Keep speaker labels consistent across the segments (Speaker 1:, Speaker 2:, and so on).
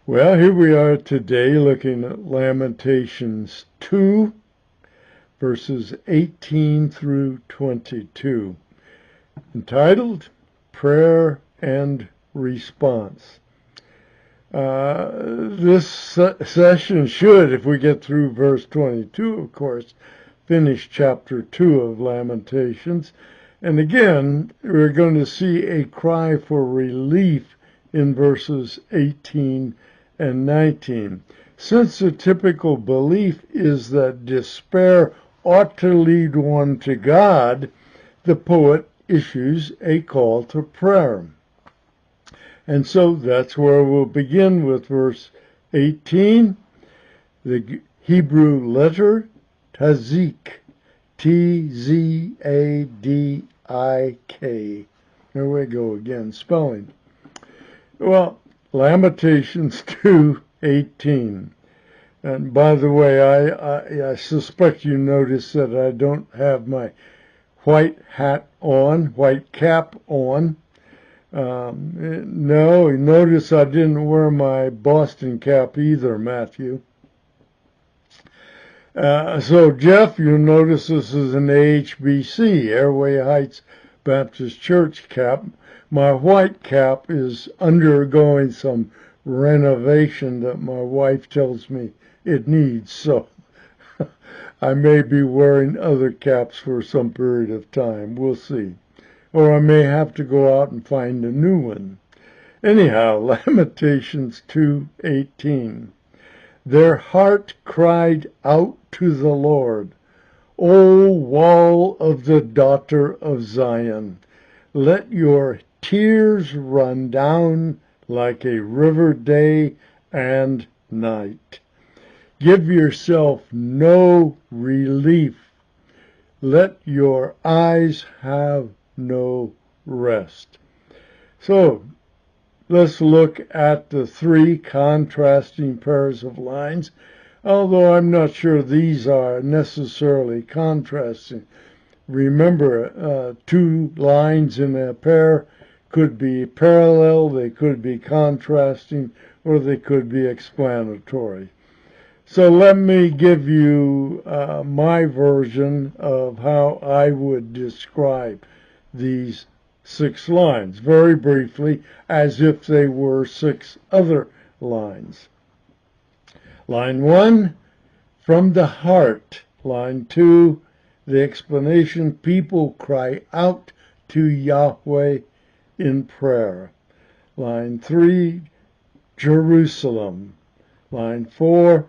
Speaker 1: Well, here we are today looking at Lamentations 2, verses 18 through 22, entitled Prayer and Response. This session should, if we get through verse 22, of course, finish chapter 2 of Lamentations. And again, we're going to see a cry for relief in verses 18 and 19. Since the typical belief is that despair ought to lead one to God, the poet issues a call to prayer. And so that's where we'll begin with verse 18, the Hebrew letter Tazik, T-Z-A-D-I-K. There we go again, spelling. Well, Lamentations 2:18. And by the way, I suspect you noticed that I don't have my white cap on. No, notice I didn't wear my Boston cap either, Matthew. So, Jeff, you'll notice this is an AHBC, Airway Heights Baptist Church cap. My white cap is undergoing some renovation that my wife tells me it needs, so I may be wearing other caps for some period of time. We'll see. Or I may have to go out and find a new one. Anyhow, Lamentations 2:18. Their heart cried out to the Lord, O wall of the daughter of Zion, let your tears run down like a river day and night. Give yourself no relief. Let your eyes have no rest. So, let's look at the three contrasting pairs of lines, although I'm not sure these are necessarily contrasting. Remember, two lines in a pair could be parallel, they could be contrasting, or they could be explanatory. So let me give you my version of how I would describe these 6 lines, very briefly, as if they were 6 other lines. Line 1, from the heart. Line 2, the explanation, people cry out to Yahweh in prayer. Line 3, Jerusalem. Line 4,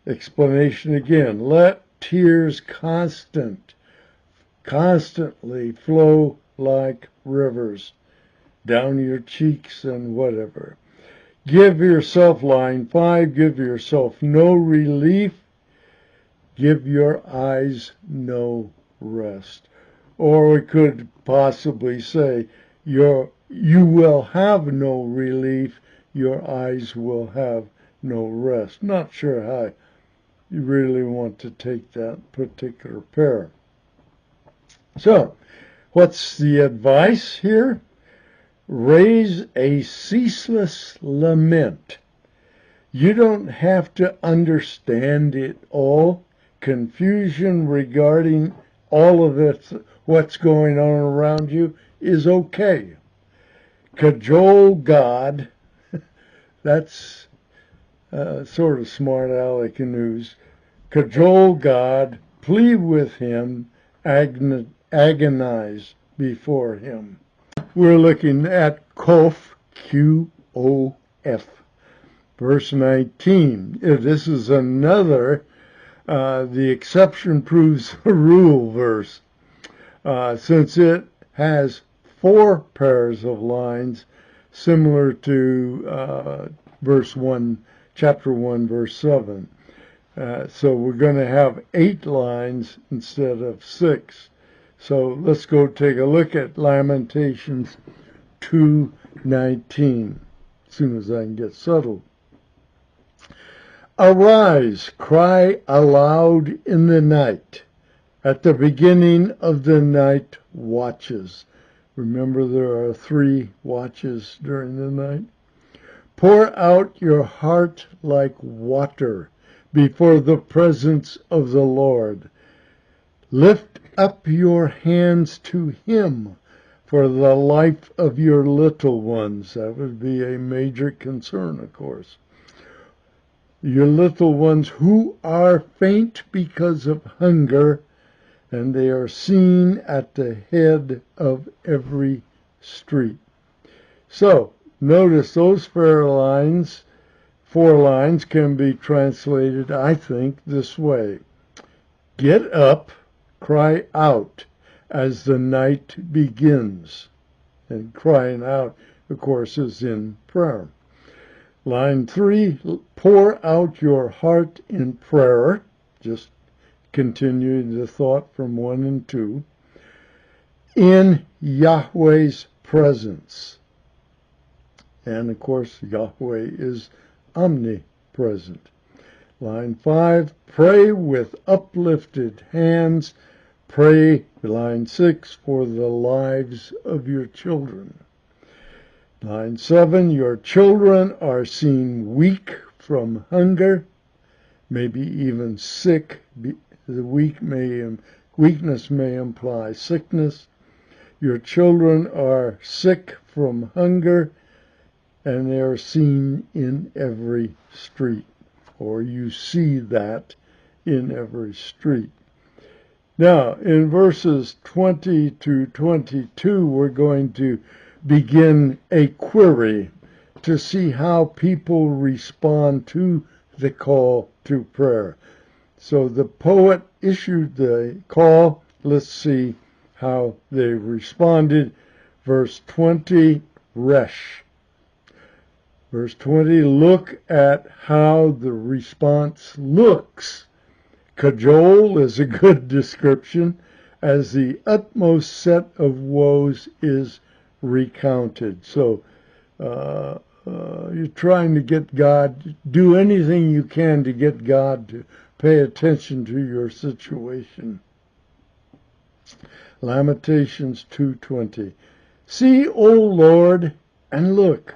Speaker 1: explanation again, let tears constantly flow like rivers down your cheeks and whatever. Give yourself, line 5, give yourself no relief. Give your eyes no rest. Or we could possibly say, you will have no relief, your eyes will have no rest. Not sure how you really want to take that particular pair. So, what's the advice here? Raise a ceaseless lament. You don't have to understand it all. Confusion regarding all of it, what's going on around you, is okay. Cajole God, that's sort of smart aleck news. Cajole God, plead with him, agonize before him. We're looking at Kof, Q-O-F, verse 19. This is another, the exception proves the rule verse, since it has 4 pairs of lines similar to verse 1, chapter 1, verse 7. So we're going to have 8 lines instead of 6. So let's go take a look at Lamentations 2:19, as soon as I can get settled. Arise, cry aloud in the night, at the beginning of the night watches. Remember, there are 3 watches during the night. Pour out your heart like water before the presence of the Lord. Lift up your hands to him for the life of your little ones. That would be a major concern, of course. Your little ones who are faint because of hunger, and they are seen at the head of every street. So, notice those four lines can be translated, I think, this way. Get up, cry out as the night begins. And crying out, of course, is in prayer. Line 3, pour out your heart in prayer. Just continuing the thought from 1 and 2. In Yahweh's presence. And of course, Yahweh is omnipresent. Line 5, pray with uplifted hands. Pray, line 6, for the lives of your children. Line 7, your children are seen weak from hunger, maybe even sick. The weakness may imply sickness. Your children are sick from hunger, and they are seen in every street, or you see that in every street. Now, in verses 20 to 22, we're going to begin a query to see how people respond to the call to prayer. So the poet issued the call. Let's see how they responded. Verse 20, Resh. Verse 20, look at how the response looks. Cajole is a good description, as the utmost set of woes is recounted. So you're trying to get God, do anything you can to get God to pay attention to your situation. Lamentations 2:20. See, O Lord, and look,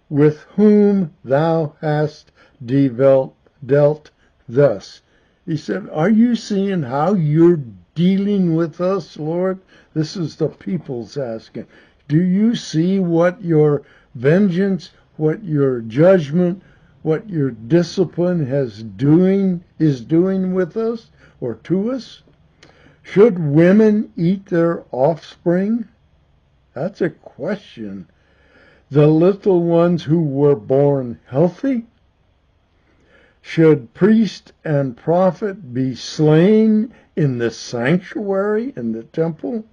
Speaker 1: with whom thou hast dealt thus. He said, are you seeing how you're dealing with us, Lord? This is the people's asking. Do you see what your vengeance, what your judgment, what your discipline is doing with us or to us? Should women eat their offspring? That's a question. The little ones who were born healthy? Should priest and prophet be slain in the sanctuary, in the temple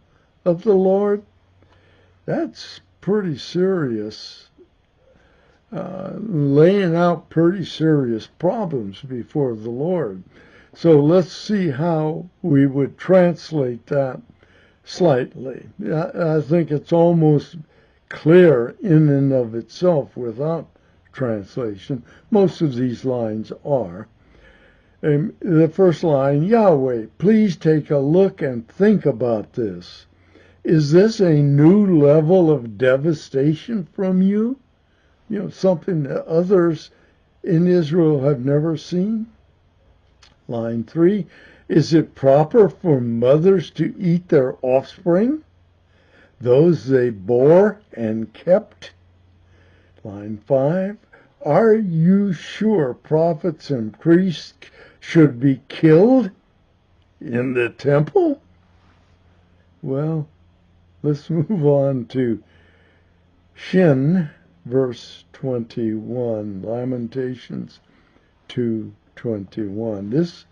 Speaker 1: of the Lord? That's pretty serious, laying out pretty serious problems before the Lord. So let's see how we would translate that slightly. I think it's almost clear in and of itself without translation. Most of these lines are. The first line, Yahweh, please take a look and think about this. Is this a new level of devastation from you? You know, something that others in Israel have never seen? Line 3, is it proper for mothers to eat their offspring, those they bore and kept? Line 5, are you sure prophets and priests should be killed in the temple? Well, let's move on to Shin, verse 21, Lamentations 2:21. This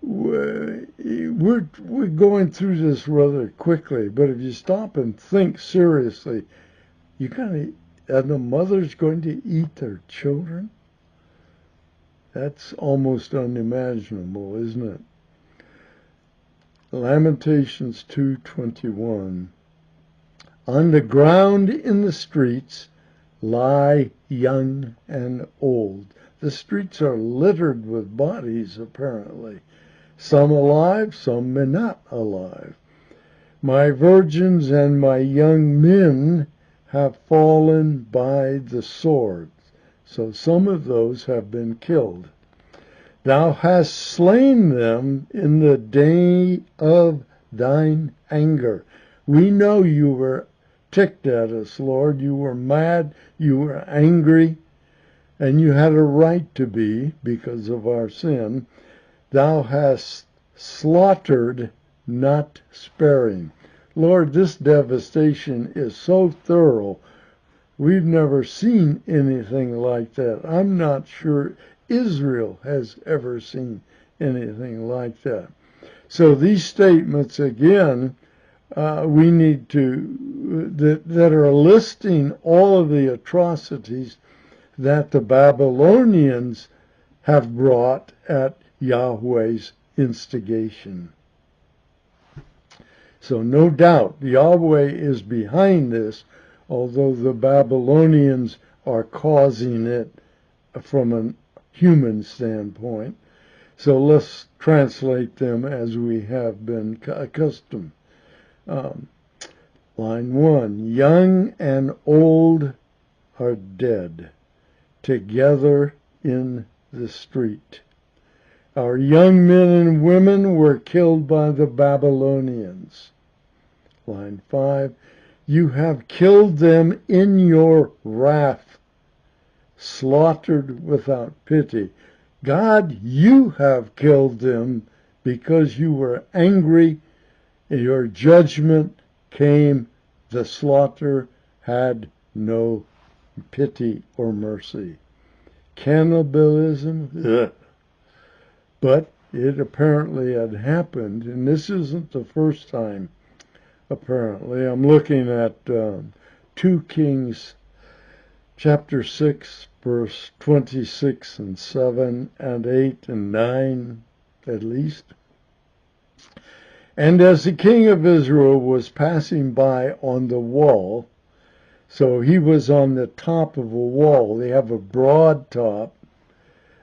Speaker 1: we're going through this rather quickly, but if you stop and think seriously, are the mothers going to eat their children? That's almost unimaginable, isn't it? Lamentations 2:21. On the ground in the streets lie young and old. The streets are littered with bodies, apparently. Some alive, some not alive. My virgins and my young men have fallen by the sword. So some of those have been killed. Thou hast slain them in the day of thine anger. We know you were ticked at us, Lord. You were mad. You were angry. And you had a right to be because of our sin. Thou hast slaughtered, not sparing. Lord, this devastation is so thorough. We've never seen anything like that. I'm not sure Israel has ever seen anything like that. So these statements, again, we need to, that are listing all of the atrocities that the Babylonians have brought at Yahweh's instigation. So no doubt Yahweh is behind this, although the Babylonians are causing it from a human standpoint. So let's translate them as we have been accustomed. Line 1, young and old are dead, together in the street. Our young men and women were killed by the Babylonians. Line 5, you have killed them in your wrath, slaughtered without pity. God, you have killed them because you were angry. Your judgment came. The slaughter had no pity or mercy. Cannibalism? Ugh. But it apparently had happened, and this isn't the first time, apparently. I'm looking at 2 Kings chapter 6, verse 26 and 7 and 8 and 9, at least. And as the king of Israel was passing by on the wall, so he was on the top of a wall. They have a broad top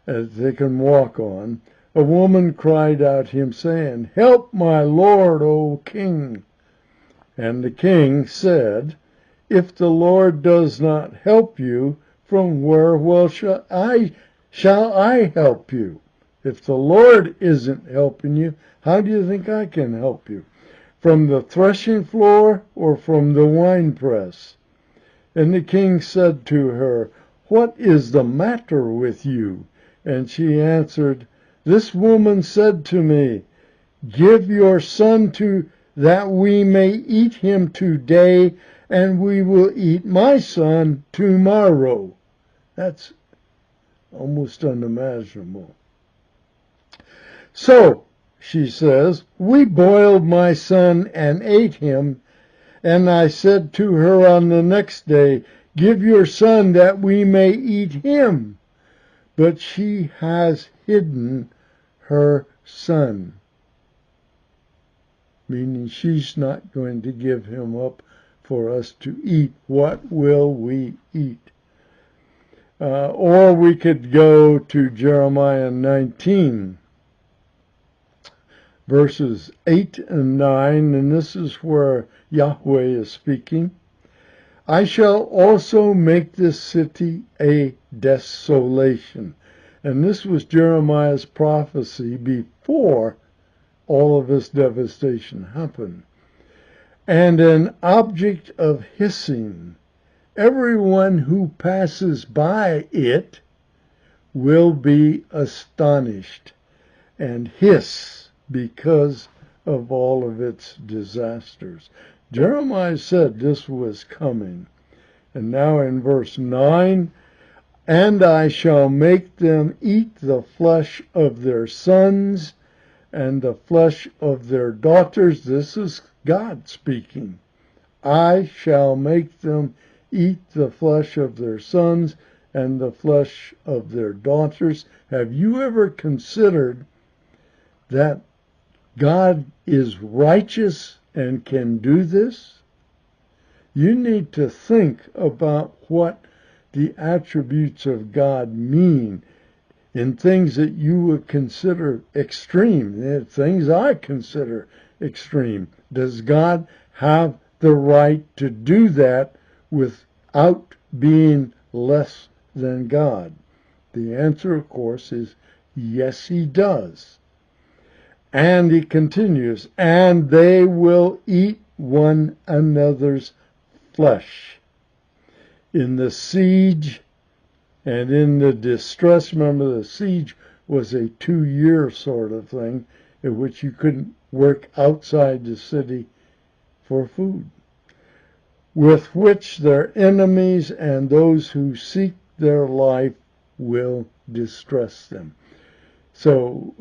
Speaker 1: that they can walk on. A woman cried out to him, saying, help my lord, O king. And the king said, if the Lord does not help you, from where shall I help you? If the Lord isn't helping you, how do you think I can help you? From the threshing floor or from the winepress? And the king said to her, what is the matter with you? And she answered, this woman said to me, give your son that we may eat him today, and we will eat my son tomorrow. That's almost unimaginable. So, she says, we boiled my son and ate him, and I said to her on the next day, give your son that we may eat him. But she has hidden her son, meaning she's not going to give him up for us to eat. What will we eat? Or we could go to Jeremiah 19, verses 8 and 9, and this is where Yahweh is speaking. I shall also make this city a desolation. And this was Jeremiah's prophecy before all of this devastation happened. And an object of hissing. Everyone who passes by it will be astonished and hiss because of all of its disasters. Jeremiah said this was coming. And now in verse 9, and I shall make them eat the flesh of their sons and the flesh of their daughters. This is God speaking. I shall make them eat the flesh of their sons and the flesh of their daughters. Have you ever considered that God is righteous and can do this? You need to think about what the attributes of God mean in things that you would consider extreme, things I consider extreme. Does God have the right to do that without being less than God? The answer, of course, is yes, he does. And he continues, and they will eat one another's flesh. In the siege and in the distress, remember the siege was a 2-year sort of thing in which you couldn't work outside the city for food, with which their enemies and those who seek their life will distress them. So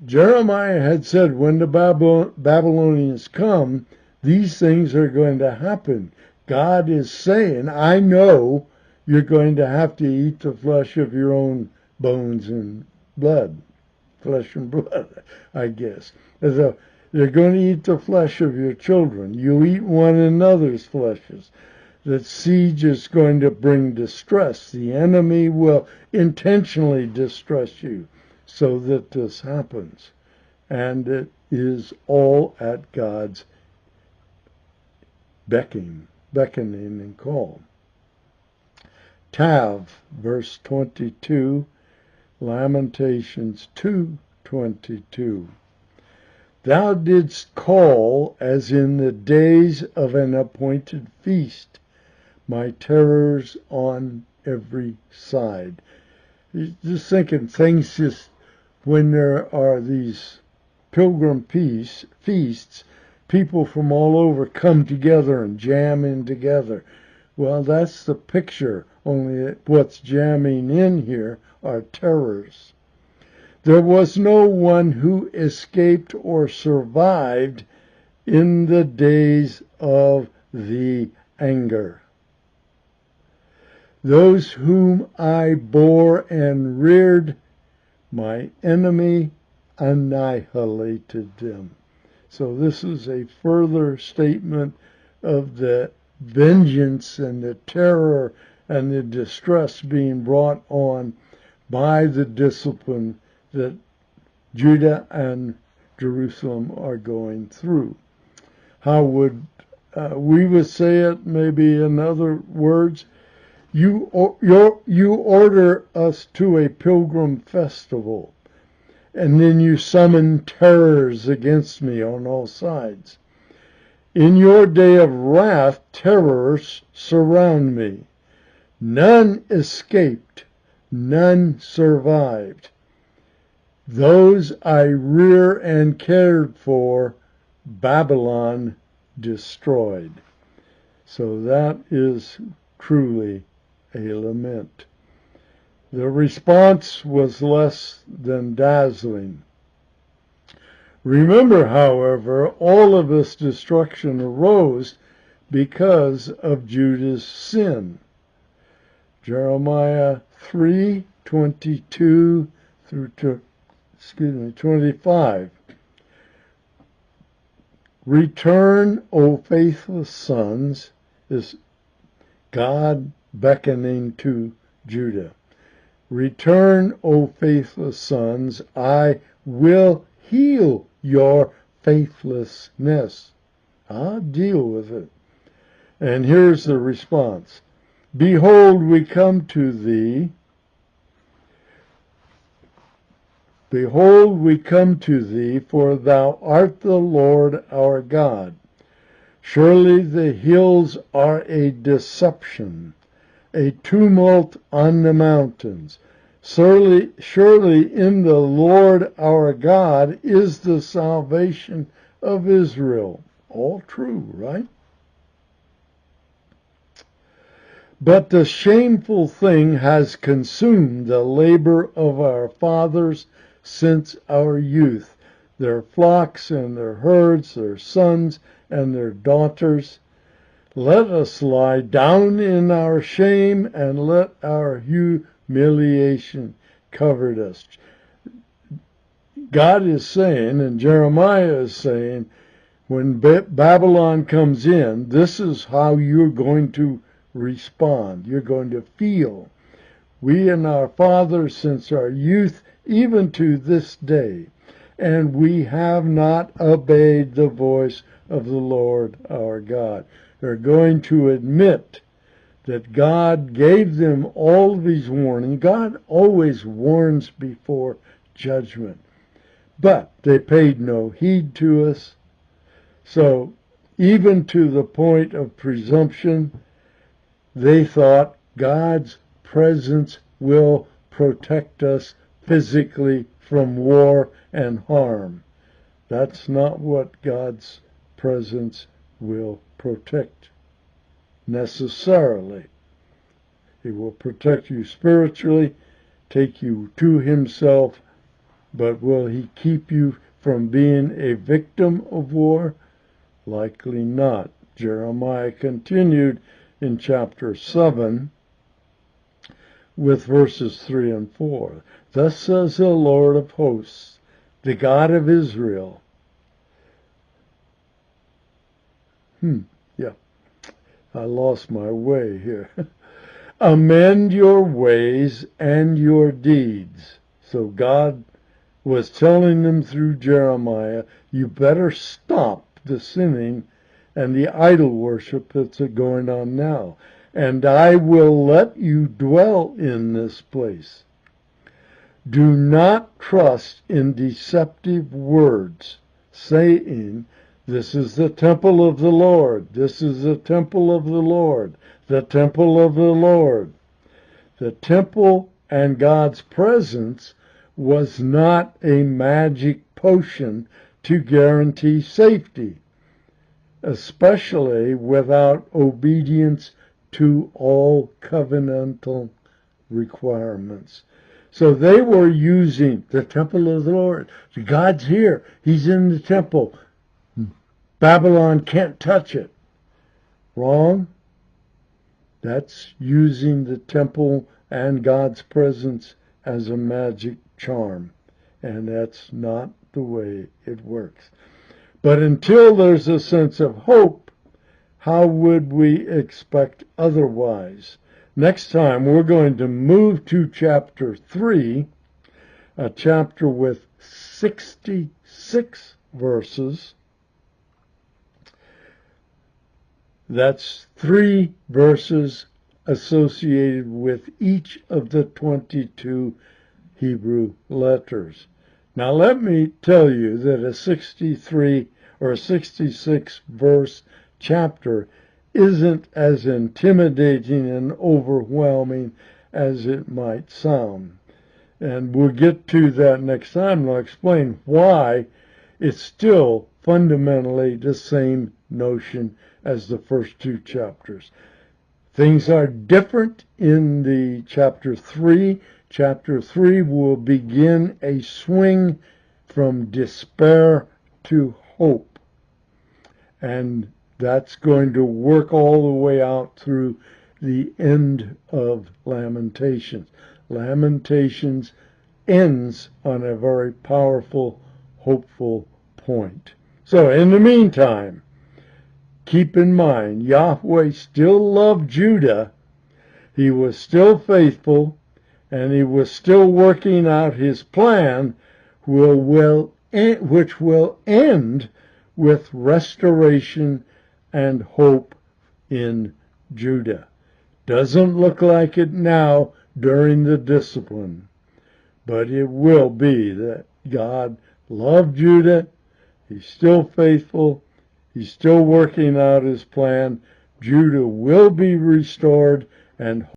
Speaker 1: Jeremiah had said when the Babylonians come, these things are going to happen. God is saying, I know you're going to have to eat the flesh of your own bones and blood. Flesh and blood, I guess. So you're going to eat the flesh of your children. You eat one another's fleshes. The siege is going to bring distress. The enemy will intentionally distress you so that this happens. And it is all at God's beckoning and call. Tav, verse 22, Lamentations 2:22. Thou didst call as in the days of an appointed feast, my terrors on every side. Just thinking things just, when there are these pilgrim feasts, people from all over come together and jam in together. Well, that's the picture, only what's jamming in here are terrors. There was no one who escaped or survived in the days of the anger. Those whom I bore and reared, my enemy annihilated them. So this is a further statement of the vengeance and the terror and the distress being brought on by the discipline that Judah and Jerusalem are going through. How would we would say it maybe in other words? You order us to a pilgrim festival, and then you summon terrors against me on all sides. In your day of wrath, terrors surround me. None escaped, none survived. Those I rear and cared for, Babylon destroyed. So that is truly a lament. The response was less than dazzling. Remember, however, all of this destruction arose because of Judah's sin. Jeremiah 3:22 through 25. Return, O faithless sons, is God beckoning to Judah. Return, O faithless sons, I will heal your faithlessness. I'll deal with it. And here's the response. Behold, we come to thee. Behold, we come to thee, for thou art the Lord our God. Surely the hills are a deception, a tumult on the mountains. Surely in the Lord our God is the salvation of Israel. All true, right? But the shameful thing has consumed the labor of our fathers since our youth, their flocks and their herds, their sons and their daughters. Let us lie down in our shame, and let our humiliation cover us. God is saying, and Jeremiah is saying, when Babylon comes in, this is how you're going to respond. You're going to feel. We and our fathers since our youth, even to this day, and we have not obeyed the voice of the Lord our God. They're going to admit that God gave them all these warnings. God always warns before judgment. But they paid no heed to us. So even to the point of presumption, they thought God's presence will protect us physically from war and harm. That's not what God's presence will protect necessarily. He will protect you spiritually, take you to himself, but will he keep you from being a victim of war? Likely not. Jeremiah continued in chapter 7 with verses 3 and 4. Thus says the Lord of hosts, the God of Israel. Yeah, I lost my way here. Amend your ways and your deeds. So God was telling them through Jeremiah, you better stop the sinning and the idol worship that's going on now. And I will let you dwell in this place. Do not trust in deceptive words, saying, this is the temple of the Lord. This is the temple of the Lord. The temple of the Lord. The temple and God's presence was not a magic potion to guarantee safety, especially without obedience to all covenantal requirements. So they were using the temple of the Lord. God's here. He's in the temple. Babylon can't touch it. Wrong. That's using the temple and God's presence as a magic charm. And that's not the way it works. But until there's a sense of hope, how would we expect otherwise? Next time, we're going to move to chapter 3, a chapter with 66 verses. That's 3 verses associated with each of the 22 Hebrew letters. Now let me tell you that a 63 or 66 verse chapter isn't as intimidating and overwhelming as it might sound. And we'll get to that next time, and I'll explain why it's still fundamentally the same notion as the first 2 chapters. Things are different in the chapter 3. Chapter 3 will begin a swing from despair to hope. And that's going to work all the way out through the end of Lamentations. Lamentations ends on a very powerful, hopeful point. So in the meantime, keep in mind, Yahweh still loved Judah. He was still faithful, and he was still working out his plan, which will end with restoration and hope in Judah. Doesn't look like it now during the discipline, but it will be that God loved Judah. He's still faithful. He's still working out his plan. Judah will be restored, and